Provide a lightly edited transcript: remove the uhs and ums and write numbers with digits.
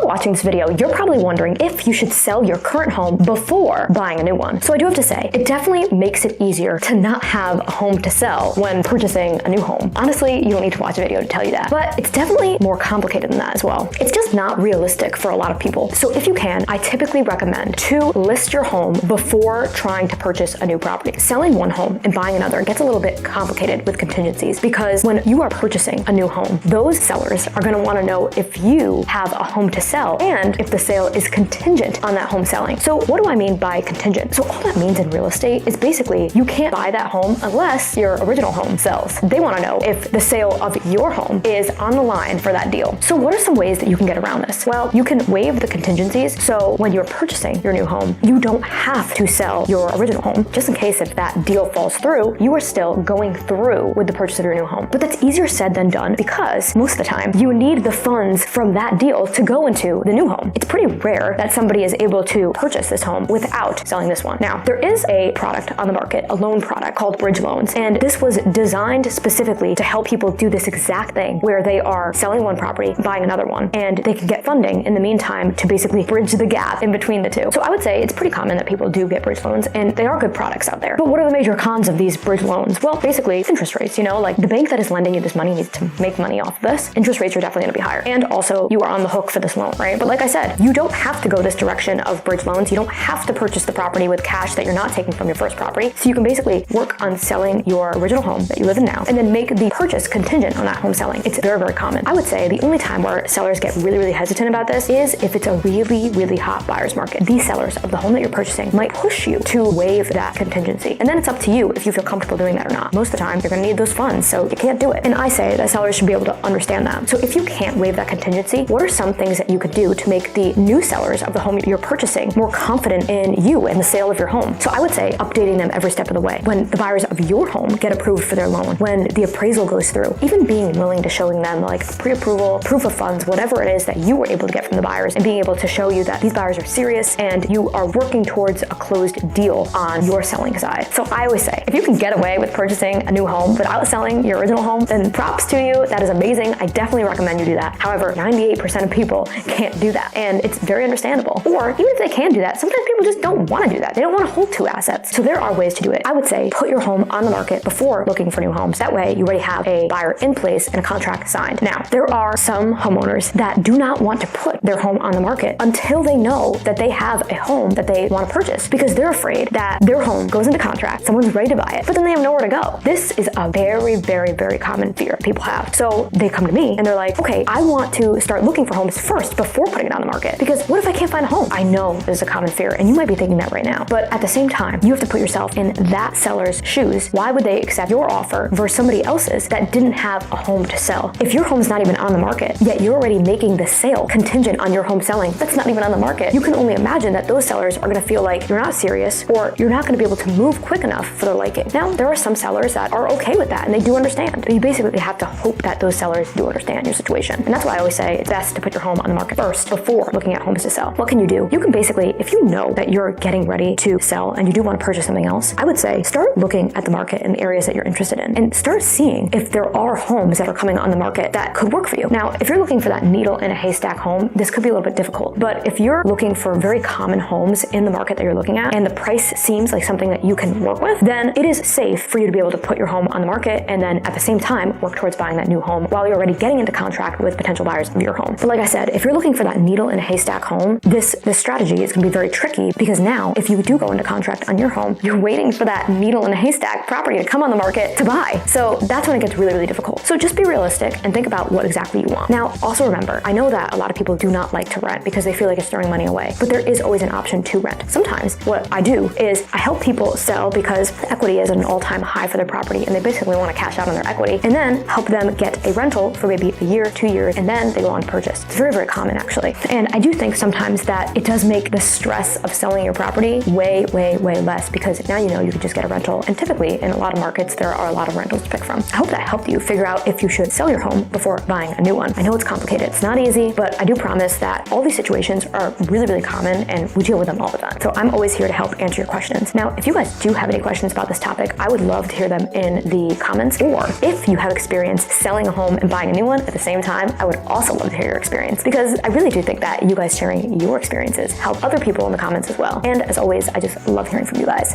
you're watching this video, you're probably wondering if you should sell your current home before buying a new one. So I do have to say, it definitely makes it easier to not have a home to sell when purchasing a new home. Honestly, you don't need to watch a video to tell you that, but it's definitely more complicated than that as well. It's just not realistic for a lot of people. So if you can, I typically recommend to list your home before trying to purchase a new property. Selling one home and buying another gets a little bit complicated with contingencies, because when you are purchasing a new home, those sellers are going to want to know if you have a home to sell and if the sale is contingent on that home selling. So what do I mean by contingent? So all that means in real estate is basically you can't buy that home unless your original home sells. They want to know if the sale of your home is on the line for that deal. So what are some ways that you can get around this? Well, you can waive the contingencies. So when you're purchasing your new home, you don't have to sell your original home. Just in case if that deal falls through, you are still going through with the purchase of your new home. But that's easier said than done, because most of the time you need the funds from that deal to go into the new home. It's pretty rare that somebody is able to purchase this home without selling this one. Now, there is a product on the market, a loan product called bridge loans, and this was designed specifically to help people do this exact thing, where they are selling one property, buying another one, and they can get funding in the meantime to basically bridge the gap in between the two. So I would say it's pretty common that people do get bridge loans, and they are good products out there. But what are the major cons of these bridge loans? Well, basically interest rates. Like the bank that is lending you this money needs to make money off of this. Interest rates are definitely going to be higher, and also you are on the hook for this loan, right? But like I said, you don't have to go this direction of bridge loans. You don't have to purchase the property with cash that you're not taking from your first property. So you can basically work on selling your original home that you live in now, and then make the purchase contingent on that home selling. It's very, very common. I would say the only time where sellers get really, really hesitant about this is if it's a really, really hot buyer's market. These sellers of the home that you're purchasing might push you to waive that contingency. And then it's up to you if you feel comfortable doing that or not. Most of the time, you're going to need those funds, so you can't do it. And I say that sellers should be able to understand that. So if you can't waive that contingency, what are some things that you could do to make the new sellers of the home you're purchasing more confident in you and the sale of your home? So I would say updating them every step of the way. When the buyers of your home get approved for their loan, when the appraisal goes through, even being willing to showing them like pre-approval, proof of funds, whatever it is that you were able to get from the buyers, and being able to show you that these buyers are serious and you are working towards a closed deal on your selling side. So I always say, if you can get away with purchasing a new home without selling your original home, then props to you. That is amazing. I definitely recommend you do that. However, 98% of people can't do that, and it's very understandable. Or even if they can do that, sometimes people just don't want to do that. They don't want to hold two assets. So there are ways to do it. I would say put your home on the market before looking for new homes. That way you already have a buyer in place and a contract signed. Now, there are some homeowners that do not want to put their home on the market until they know that they have a home that they want to purchase, because they're afraid that their home goes into contract, someone's ready to buy it, but then they have nowhere to go. This is a very, very, very common fear people have. So they come to me and they're like, okay, I want to start looking for homes first before putting it on the market, because what if I can't find a home? I know this is a common fear, and you might be thinking that right now, but at the same time, you have to put yourself in that seller's shoes. Why would they accept your offer versus somebody else's that didn't have a home to sell? If your home's not even on the market, yet you're already making the sale contingent on your home selling, that's not even on the market. You can only imagine that those sellers are going to feel like you're not serious, or you're not going to be able to move quick enough for their liking. Now, there are some sellers that are okay with that, and they do understand, but you basically have to hope that those sellers do understand your situation. And that's why I always say it's best to put your home on the market first before looking at homes to sell. What can you do? You can basically, if you know that you're getting ready to sell and you do want to purchase something else, I would say start looking at the market in the areas that you're interested in, and start seeing if there are homes that are coming on the market that could work for you. Now, if you're looking for that needle in a haystack home, this could be a little bit difficult. But if you're looking for very common homes in the market that you're looking at, and the price seems like something that you can work with, then it is safe for you to be able to put your home on the market, and then at the same time work towards buying that new home while you're already getting into contract with potential buyers of your home. But like I said, if you're looking for that needle in a haystack home, this strategy is going to be very tricky, because now if you do go into contract on your home, you're waiting for that needle in a haystack property to come on the market to buy. So that's when it gets really, really difficult. So just be realistic and think about what exactly you want. Now, also remember, I know that a lot of people do not like to rent because they feel like it's throwing money away, but there is always an option to rent. Sometimes what I do is I help people sell because equity is at an all-time high for their property, and they basically want to cash out on their equity, and then help them get a rental for maybe a year, 2 years, and then they go on to purchase. It's very, very common actually. And I do think sometimes that it does make the stress of selling your property way, way, way less, because now you know you can just get a rental. And typically in a lot of markets, there are a lot of rentals to pick from. I hope that helped you figure out if you should sell your home before buying a new one. I know it's complicated. It's not easy, but I do promise that all these situations are really, really common, and we deal with them all the time. So I'm always here to help answer your questions. Now, if you guys do have any questions about this topic, I would love to hear them in the comments. Or if you have experience selling a home and buying a new one at the same time, I would also love to hear your experience, because because I really do think that you guys sharing your experiences help other people in the comments as well. And as always, I just love hearing from you guys.